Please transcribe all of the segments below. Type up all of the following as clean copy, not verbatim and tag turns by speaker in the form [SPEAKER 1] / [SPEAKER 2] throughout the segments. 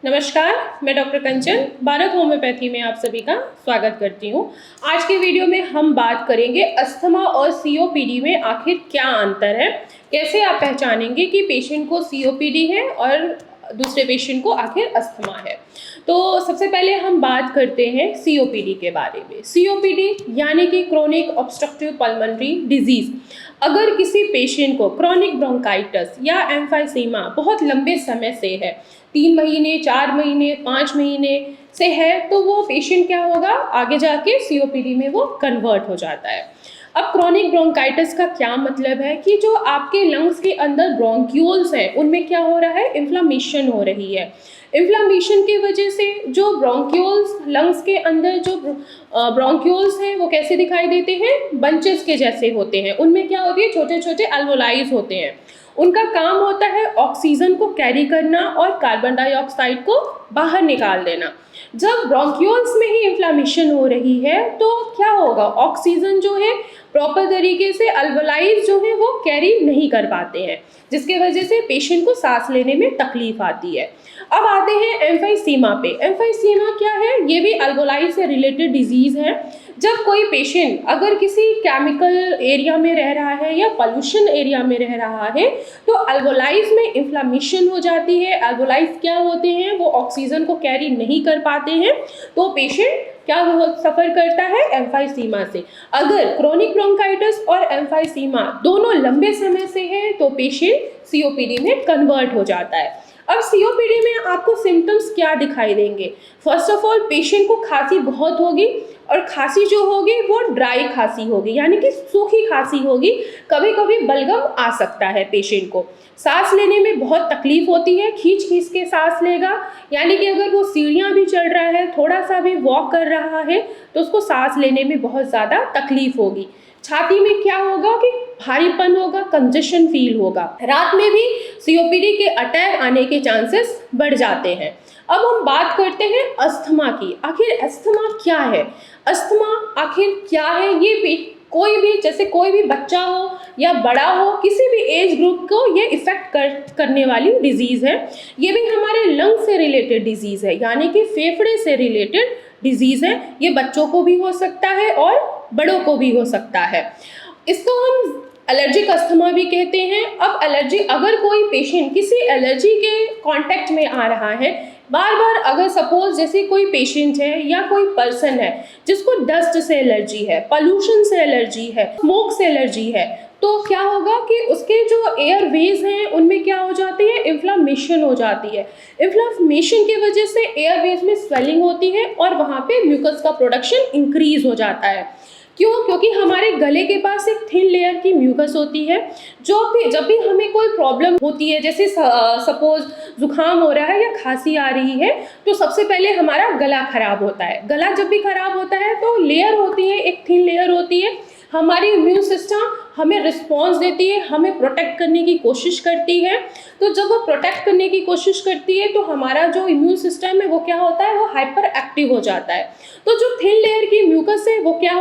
[SPEAKER 1] नमस्कार, मैं डॉक्टर कंचन भारत होम्योपैथी में आप सभी का स्वागत करती हूँ। आज के वीडियो में हम बात करेंगे अस्थमा और सीओपीडी में आखिर क्या अंतर है, कैसे आप पहचानेंगे कि पेशेंट को सीओपीडी है और दूसरे पेशेंट को आखिर अस्थमा है। तो सबसे पहले हम बात करते हैं सीओपीडी के बारे में। सीओपीडी यानी कि क्रोनिक ऑब्स्ट्रक्टिव पल्मोनरी डिजीज़। अगर किसी पेशेंट को क्रोनिक ब्रोंकाइटिस या एम्फाइसीमा बहुत लंबे समय से है, 3 महीने, 4 महीने, 5 महीने से है, तो वो पेशेंट क्या होगा, आगे जाके सीओपीडी में वो कन्वर्ट हो जाता है। अब क्रोनिक ब्रोंकाइटिस का क्या मतलब है कि जो आपके लंग्स के अंदर ब्रोंक्यूल्स हैं उनमें क्या हो रहा है, इन्फ्लामेशन हो रही है। इन्फ्लामेशन की वजह से जो ब्रोंक्यूल्स, लंग्स के अंदर जो ब्रोंक्यूल्स हैं वो कैसे दिखाई देते हैं, बंचेस के जैसे होते हैं। उनमें क्या होती है, छोटे छोटे अल्वोलाइज होते हैं। उनका काम होता है ऑक्सीजन को कैरी करना और कार्बन डाइऑक्साइड को बाहर निकाल देना। जब ब्रोंक्यूल्स में ही इन्फ्लामेशन हो रही है तो क्या होगा, ऑक्सीजन जो है प्रॉपर तरीके से अल्वोलाइज जो है वो कैरी नहीं कर पाते हैं, जिसके वजह से पेशेंट को सांस लेने में तकलीफ आती है। अब आते हैं एम्फाइसीमा पे। एम्फाइसीमा क्या है, ये भी अल्वोलाई से रिलेटेड डिजीज़ है। जब कोई पेशेंट अगर किसी केमिकल एरिया में रह रहा है या पोल्यूशन एरिया में रह रहा है तो अल्वोलाइज में इन्फ्लामेशन हो जाती है। अल्वोलाइज क्या होते हैं, वो ऑक्सीजन को कैरी नहीं कर पाते हैं, तो पेशेंट क्या सफ़र करता है, एम्फाइसीमा से। अगर क्रोनिक ब्रोंकाइटिस और एम्फाइसीमा दोनों लंबे समय से है तो पेशेंट सीओपीडी में कन्वर्ट हो जाता है। अब सीओपीडी में आपको सिम्टम्स क्या दिखाई देंगे। फर्स्ट ऑफ ऑल, पेशेंट को खांसी बहुत होगी और खांसी जो होगी वो ड्राई खांसी होगी, यानी कि सूखी खांसी होगी। कभी कभी बलगम आ सकता है पेशेंट को। सांस लेने में बहुत तकलीफ होती है, खींच खींच के सांस लेगा, यानी कि अगर वो सीढ़ियाँ भी चढ़ रहा है, थोड़ा सा भी वॉक कर रहा है तो उसको सांस लेने में बहुत ज़्यादा तकलीफ होगी। छाती में क्या होगा कि भारीपन होगा, कंजेशन फील होगा। रात में भी सीओपीडी के अटैक आने के चांसेस बढ़ जाते हैं। अब हम बात करते हैं अस्थमा की। आखिर अस्थमा क्या है, अस्थमा आखिर क्या है। ये भी कोई भी, जैसे कोई भी बच्चा हो या बड़ा हो, किसी भी एज ग्रुप को ये इफेक्ट करने वाली डिजीज़ है। ये भी हमारे लंग से रिलेटेड डिजीज़ है, यानी कि फेफड़े से रिलेटेड डिजीज़ है। ये बच्चों को भी हो सकता है और बड़ों को भी हो सकता है। इसको हम एलर्जिक अस्थमा भी कहते हैं। अब एलर्जी, अगर कोई पेशेंट किसी एलर्जी के कांटेक्ट में आ रहा है बार बार, अगर सपोज जैसे कोई पेशेंट है या कोई पर्सन है जिसको डस्ट से एलर्जी है, पोल्यूशन से एलर्जी है, स्मोक से एलर्जी है, तो क्या होगा कि उसके जो एयर वेज हैं उनमें क्या हो जाती है, इन्फ्लामेशन हो जाती है। इन्फ्लामेशन की वजह से एयर वेज में स्वेलिंग होती है और वहाँ पे म्यूकस का प्रोडक्शन इंक्रीज हो जाता है। क्यों? क्योंकि हमारे गले के पास एक थिन लेयर की म्यूकस होती है। जब भी हमें कोई प्रॉब्लम होती है, जैसे सपोज जुकाम हो रहा है या खांसी आ रही है, तो सबसे पहले हमारा गला खराब होता है। गला जब भी खराब होता है तो लेयर होती है, एक थिन लेयर होती है। हमारी इम्यून सिस्टम हमें रिस्पॉन्स देती है, हमें प्रोटेक्ट करने की कोशिश करती है। तो जब वो प्रोटेक्ट करने की कोशिश करती है तो हमारा जो इम्यून सिस्टम है वो क्या होता है, वो हाइपर एक्टिव हो जाता है। तो जो थिन लेयर की म्यूकस है वो क्या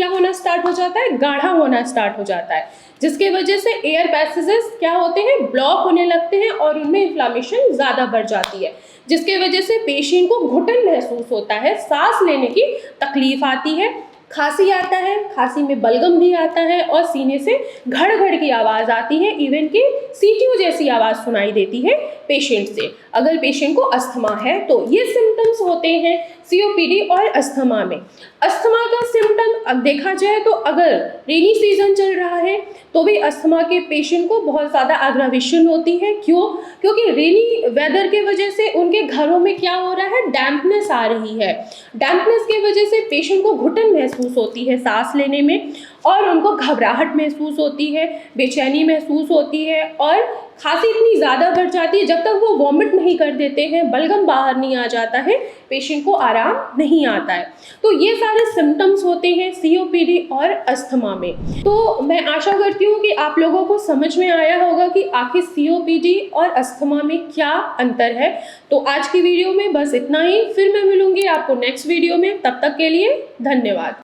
[SPEAKER 1] होना स्टार्ट हो जाता है, गाढ़ा होना स्टार्ट हो जाता है, जिसके वजह से एयर पैसेजेस क्या होते हैं, ब्लॉक होने लगते हैं और उनमें इन्फ्लामेशन ज़्यादा बढ़ जाती है, जिसके वजह से पेशेंट को घुटन महसूस होता है, सांस लेने की तकलीफ आती है, खांसी आता है, खांसी में बलगम भी आता है और सीने से घड़ घड़ की आवाज़ आती है, इवन कि सीटीयू जैसी आवाज़ सुनाई देती है पेशेंट से, अगर पेशेंट को अस्थमा है तो। ये सिम्टम्स होते हैं सीओपीडी और अस्थमा में। अस्थमा का सिम्टम अब देखा जाए तो अगर रेनी सीजन चल रहा है तो भी अस्थमा के पेशेंट को बहुत ज़्यादा एग्रावेशन होती है। क्यों? क्योंकि रेनी वेदर के वजह से उनके घरों में क्या हो रहा है, डैम्पनेस आ रही है। डैम्पनेस की वजह से पेशेंट को घुटन महसूस होती है सांस लेने में और उनको घबराहट महसूस होती है, बेचैनी महसूस होती है और खांसी इतनी ज़्यादा बढ़ जाती है, जब तक वो वॉमिट नहीं कर देते हैं, बलगम बाहर नहीं आ जाता है, पेशेंट को आराम नहीं आता है। तो ये सारे सिम्टम्स होते हैं सीओपीडी और अस्थमा में। तो मैं आशा करती हूँ कि आप लोगों को समझ में आया होगा कि आखिर सीओपीडी और अस्थमा में क्या अंतर है। तो आज की वीडियो में बस इतना ही, फिर मैं मिलूंगी आपको नेक्स्ट वीडियो में। तब तक के लिए धन्यवाद।